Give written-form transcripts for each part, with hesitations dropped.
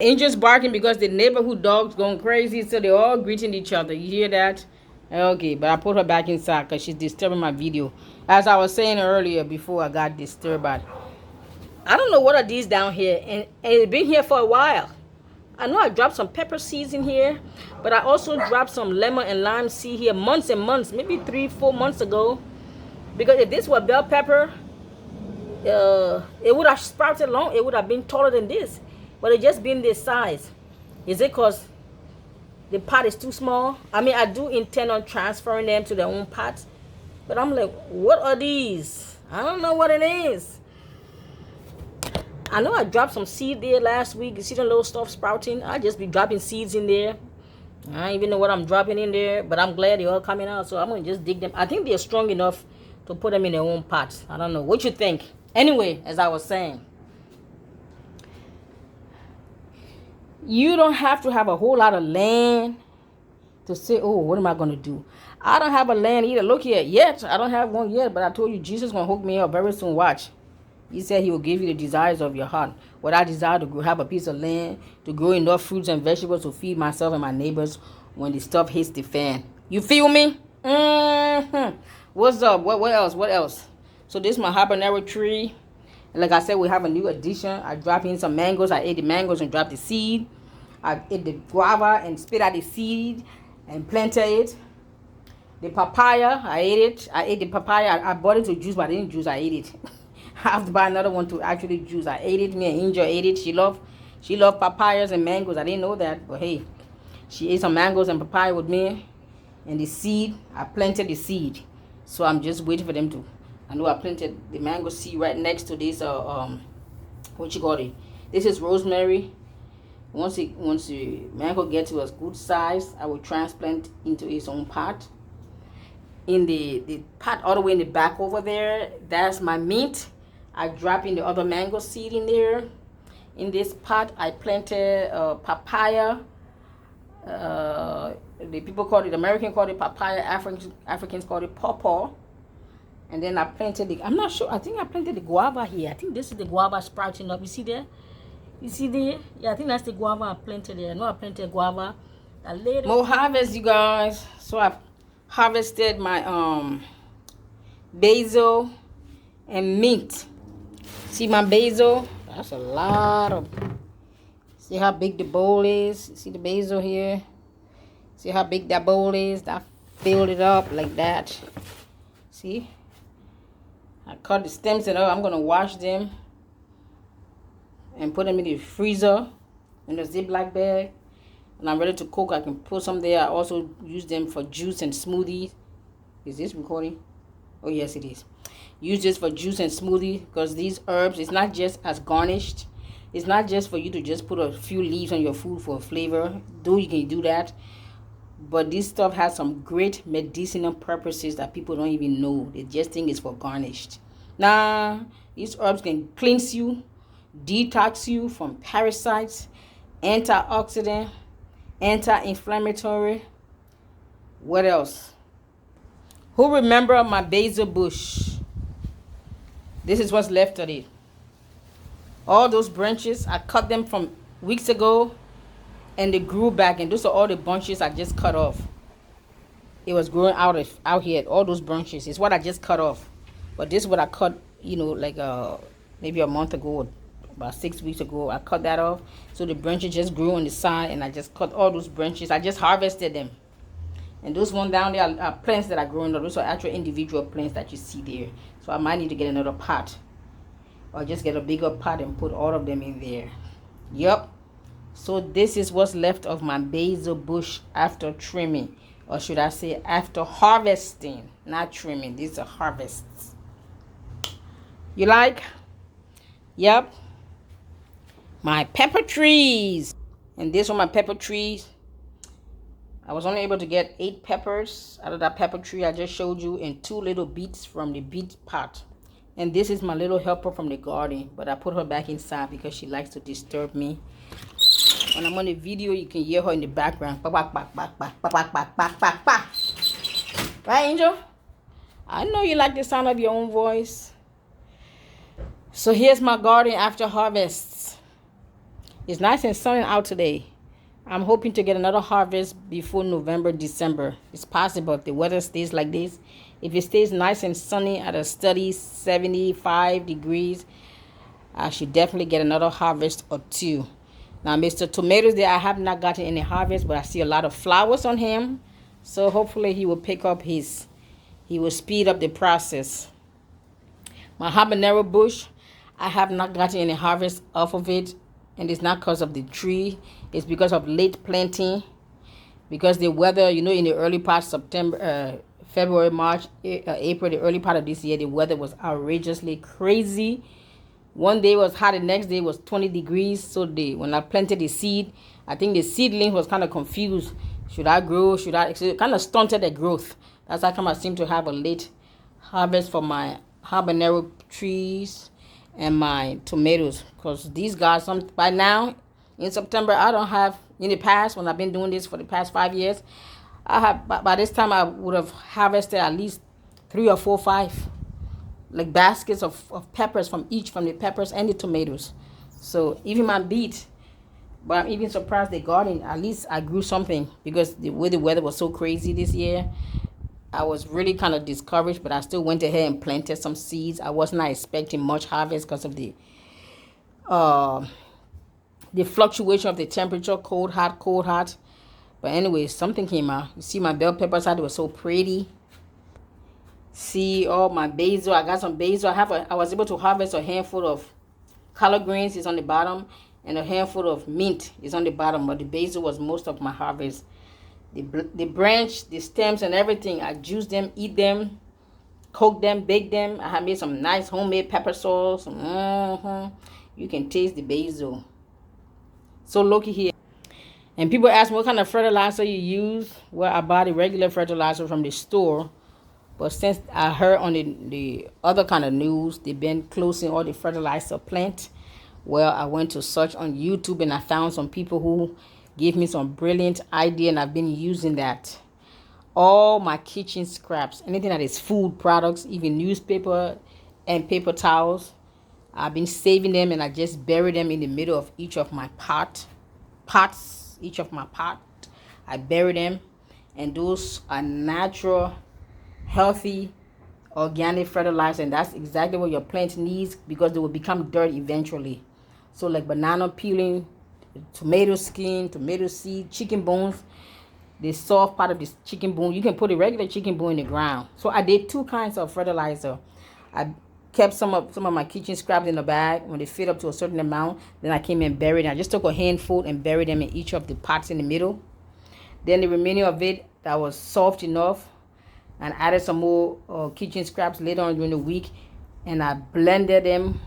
Angel's barking because the neighborhood dog's going crazy, so they're all greeting each other. You hear that? Okay, but I put her back inside because she's disturbing my video. As I was saying earlier before I got disturbed by, I don't know what are these down here, and it's been here for a while. I know I dropped some pepper seeds in here, but I also dropped some lemon and lime seed here months and months, maybe 3-4 months ago. Because if this were bell pepper, it would have sprouted long. It would have been taller than this, but it just been this size. Is it because the pot is too small? I mean, I do intend on transferring them to their own pots, but I'm like, what are these? I don't know what it is. I know I dropped some seed there last week. You see the little stuff sprouting? I just be dropping seeds in there. I don't even know what I'm dropping in there, but I'm glad they're all coming out, so I'm gonna just dig them. I think they're strong enough to put them in their own pots. I don't know what you think. Anyway, as I was saying, you don't have to have a whole lot of land to say, oh, what am I going to do? I don't have a land either. Look here, yet. I don't have one yet, but I told you Jesus going to hook me up very soon. Watch. He said he will give you the desires of your heart. What I desire to have a piece of land, to grow enough fruits and vegetables to feed myself and my neighbors when the stuff hits the fan. You feel me? What's up? What else? What else? So this is my habanero tree. Like I said, we have a new addition. I dropped in some mangoes. I ate the mangoes and dropped the seed. I ate the guava and spit out the seed and planted it. The papaya, I ate it. I ate the papaya. I bought it to juice, but I didn't juice. I ate it. I have to buy another one to actually juice. I ate it. Me and Angel ate it. She loved papayas and mangoes. I didn't know that, but hey, she ate some mangoes and papaya with me. And the seed, I planted the seed. So I'm just waiting for them to. I know I planted the mango seed right next to this. What you call it? This is rosemary. Once the mango gets to a good size, I will transplant into its own pot. In the pot all the way in the back over there, that's my mint. I drop in the other mango seed in there. In this pot, I planted papaya. The people call it, American call it papaya, Africans call it pawpaw. And then I planted I'm not sure, I think I planted the guava here. I think this is the guava sprouting up. You see there? You see there? Yeah, I think that's the guava I planted there. I know I planted guava. More harvest, you guys. So I harvested my basil and mint. See my basil? That's a lot of. See how big the bowl is? See the basil here? See how big that bowl is? I filled it up like that. See? I cut the stems and all. I'm going to wash them and put them in the freezer in the Ziploc bag. When I'm ready to cook, I can put some there. I also use them for juice and smoothies. Is this recording? Oh, yes, it is. Use this for juice and smoothie because these herbs, it's not just as garnished. It's not just for you to just put a few leaves on your food for flavor. Though you can do that. But this stuff has some great medicinal purposes that people don't even know. They just think it's for garnished. Nah, these herbs can cleanse you, detox you from parasites, antioxidant, anti-inflammatory. What else? Who remember my basil bush? This is what's left of it. All those branches, I cut them from weeks ago. And they grew back, and those are all the bunches I just cut off. It was growing out here, all those branches. It's what I just cut off. But this is what I cut, like maybe a month ago, or about 6 weeks ago. I cut that off. So the branches just grew on the side, and I just cut all those branches. I just harvested them. And those one down there are plants that are growing up. Those are actual individual plants that you see there. So I might need to get another pot. Or just get a bigger pot and put all of them in there. Yup. So this is what's left of my basil bush after trimming. Or should I say after harvesting. Not trimming. These are harvests. You like? Yep. My pepper trees. And these are my pepper trees. I was only able to get 8 peppers out of that pepper tree I just showed you. And 2 little beets from the beet pot. And this is my little helper from the garden. But I put her back inside because she likes to disturb me. When I'm on the video, you can hear her in the background. Right, Angel? I know you like the sound of your own voice. So here's my garden after harvest. It's nice and sunny out today. I'm hoping to get another harvest before November, December. It's possible if the weather stays like this. If it stays nice and sunny at a steady 75 degrees, I should definitely get another harvest or two. Now, Mr. Tomatoes there, I have not gotten any harvest, but I see a lot of flowers on him. So hopefully he will pick up he will speed up the process. My habanero bush, I have not gotten any harvest off of it. And it's not because of the tree. It's because of late planting. Because the weather, in the early part of September, February, March, April, the early part of this year, the weather was outrageously crazy. One day was hot, the next day was 20 degrees. So when I planted the seed, I think the seedling was kind of confused. Should I grow? So it kind of stunted the growth. That's how come I seem to have a late harvest for my habanero trees and my tomatoes. Because these guys, by now, in September, I don't have, in the past, when I've been doing this for the past 5 years, by this time I would have harvested at least 3 or 4, 5 like baskets of peppers from the peppers and the tomatoes. So even my beet, but I'm even surprised the garden, at least I grew something, because the way the weather was so crazy this year, I was really kind of discouraged, but I still went ahead and planted some seeds. I was not expecting much harvest because of the fluctuation of the temperature, cold, hot. But anyway, something came out. You see my bell peppers, how they were so pretty. See all my basil. I got some basil. I was able to harvest a handful of collard greens is on the bottom, and a handful of mint is on the bottom. But the basil was most of my harvest. The branch, the stems, and everything, I juice them, eat them, cook them, bake them. I have made some nice homemade pepper sauce. You can taste the basil. So looky here. And people ask me what kind of fertilizer you use. Well, I buy the regular fertilizer from the store. But since I heard on the other kind of news, they've been closing all the fertilizer plant. Well, I went to search on YouTube and I found some people who gave me some brilliant idea, and I've been using that. All my kitchen scraps, anything that is food products, even newspaper and paper towels, I've been saving them, and I just bury them in the middle of each of my pots. I bury them, and those are natural, healthy, organic fertilizer, and that's exactly what your plant needs, because they will become dirt eventually. So like banana peeling, tomato skin, tomato seed, chicken bones, the soft part of this chicken bone, you can put a regular chicken bone in the ground. So I did 2 kinds of fertilizer. I kept some of my kitchen scraps in the bag. When they fit up to a certain amount, then I came and buried them. I just took a handful and buried them in each of the pots in the middle. Then the remaining of it that was soft enough, and added some more kitchen scraps later on during the week, and I blended them.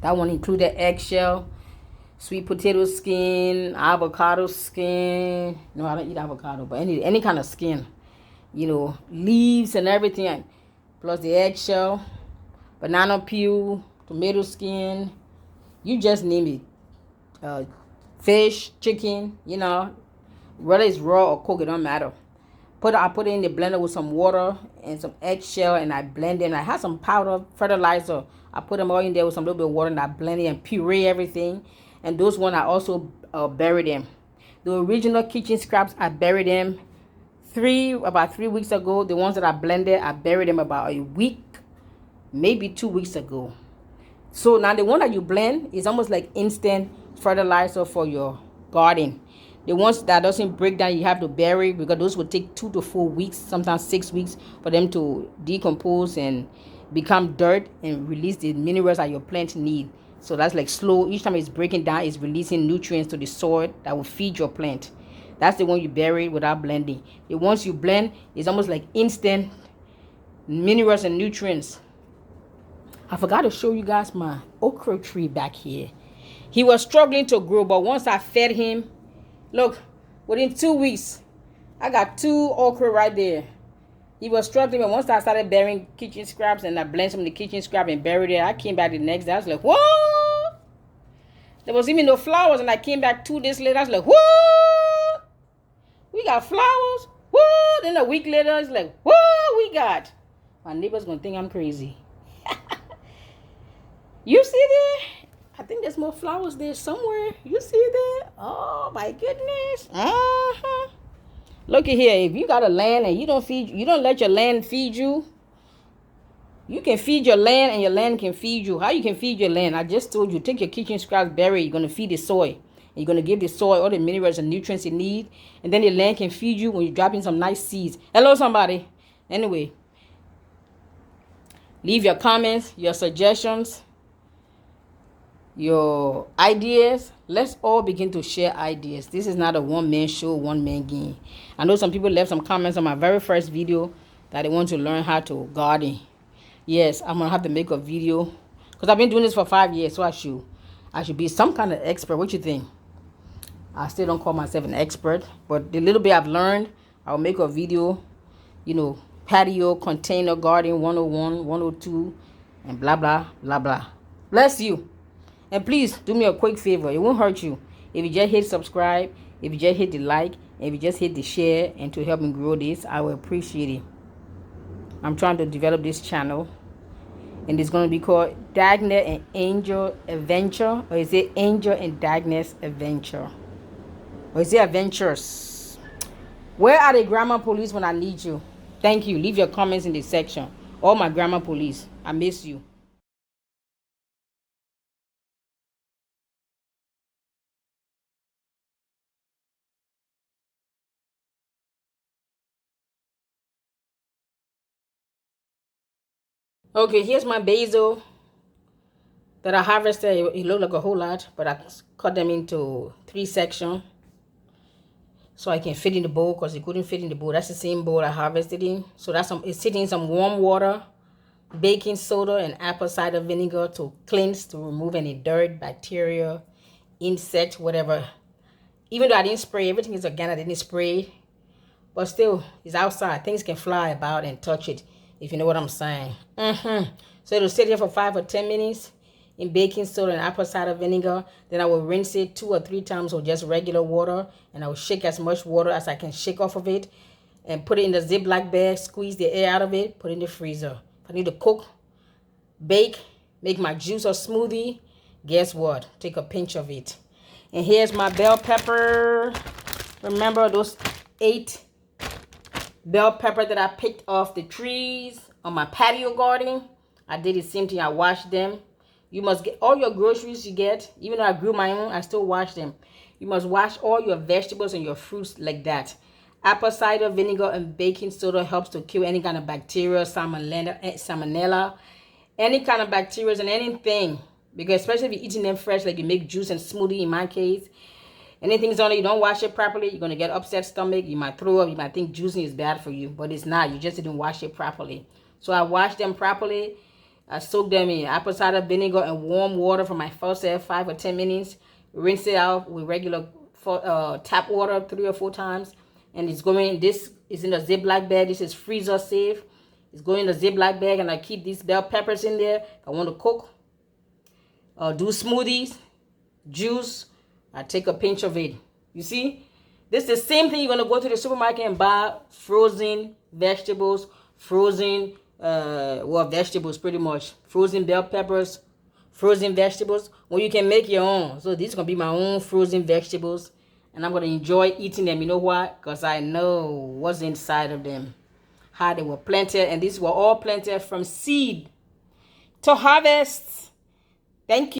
That one included eggshell, sweet potato skin, avocado skin. No, I don't eat avocado, but any kind of skin, leaves and everything, plus the eggshell, banana peel, tomato skin, you just name it. Fish, chicken, whether it's raw or cooked, it don't matter. I put it in the blender with some water and some eggshell, and I blend it. And I had some powder fertilizer. I put them all in there with some little bit of water, and I blend it and puree everything. And those ones I also bury them. The original kitchen scraps, I buried them about 3 weeks ago. The ones that I blended, I buried them about a week, maybe 2 weeks ago. So now the one that you blend is almost like instant fertilizer for your garden. The ones that doesn't break down, you have to bury, because those will take 2 to 4 weeks, sometimes 6 weeks, for them to decompose and become dirt and release the minerals that your plant need. So that's like slow. Each time it's breaking down, it's releasing nutrients to the soil that will feed your plant. That's the one you bury without blending. The ones you blend is almost like instant minerals and nutrients. I forgot to show you guys my okra tree back here. He was struggling to grow, but once I fed him, look, within 2 weeks, I got 2 okra right there. He was struggling, but once I started burying kitchen scraps and I blended some of the kitchen scrap and buried it, I came back the next day. I was like, what? There was even no flowers, and I came back 2 days later. I was like, what? We got flowers? What? Then a week later, it's like, what we got? My neighbor's going to think I'm crazy. You see there? I think there's more flowers there somewhere. You see that? Oh my goodness. Uh-huh. Look at here. If you got a land and you don't let your land feed you, you can feed your land and your land can feed you. How you can feed your land? I just told you, take your kitchen scraps, bury it. You're going to feed the soil. You're going to give the soil all the minerals and nutrients it needs. And then the land can feed you when you drop in some nice seeds. Hello, somebody. Anyway, leave your comments, your suggestions, your ideas. Let's all begin to share ideas. This is not a one-man show, one-man game. I know some people left some comments on my very first video that they want to learn how to garden. Yes, I'm gonna have to make a video because I've been doing this for 5 years, so I should be some kind of expert. What you think? I still don't call myself an expert, but the little bit I've learned, I'll make a video, patio container garden 101, 102, and blah blah blah blah. Bless you. And please do me a quick favor. It won't hurt you if you just hit subscribe, if you just hit the like, and if you just hit the share, and to help me grow this, I will appreciate it. I'm trying to develop this channel, and it's going to be called Dagnet and Angel Adventure, or is it Angel and Dagnet's Adventure, or is it Adventures? Where are the grammar police when I need you? Thank you. Leave your comments in the section. All my grammar police, I miss you. Okay, here's my basil that I harvested. It looked like a whole lot, but I cut them into 3 sections so I can fit in the bowl because it couldn't fit in the bowl. That's the same bowl I harvested in. So it's sitting in some warm water, baking soda, and apple cider vinegar to cleanse, to remove any dirt, bacteria, insect, whatever. Even though I didn't spray, everything is organic. I didn't spray, but still, it's outside. Things can fly about and touch it, if you know what I'm saying. So it'll sit here for 5 or 10 minutes in baking soda and apple cider vinegar. Then I will rinse it 2 or 3 times with just regular water, and I will shake as much water as I can shake off of it, and put it in the Ziploc bag, squeeze the air out of it, put it in the freezer. If I need to cook, bake, make my juice or smoothie, guess what? Take a pinch of it. And here's my bell pepper. Remember those 8 bell pepper that I picked off the trees on my patio garden? I did the same thing. I washed them. You must get all your groceries you get. Even though I grew my own, I still wash them. You must wash all your vegetables and your fruits like that. Apple cider vinegar and baking soda helps to kill any kind of bacteria, salmonella, any kind of bacteria and anything. Because especially if you're eating them fresh, like you make juice and smoothie in my case, anything's on it, you don't wash it properly, you're going to get upset stomach, you might throw up, you might think juicing is bad for you, but it's not. You just didn't wash it properly. So I washed them properly. I soaked them in apple cider vinegar and warm water for my first 5 or 10 minutes. Rinse it out with regular tap water 3 or 4 times. And it's going, this is in a Ziploc bag. This is freezer safe. It's going in a Ziploc bag, and I keep these bell peppers in there. If I want to cook, do smoothies, juice, I take a pinch of it. You see? This is the same thing. You're going to go to the supermarket and buy frozen vegetables, frozen vegetables pretty much. Frozen bell peppers, frozen vegetables. Well, you can make your own. So these are going to be my own frozen vegetables. And I'm going to enjoy eating them. You know why? Because I know what's inside of them. How they were planted. And these were all planted from seed to harvest. Thank you.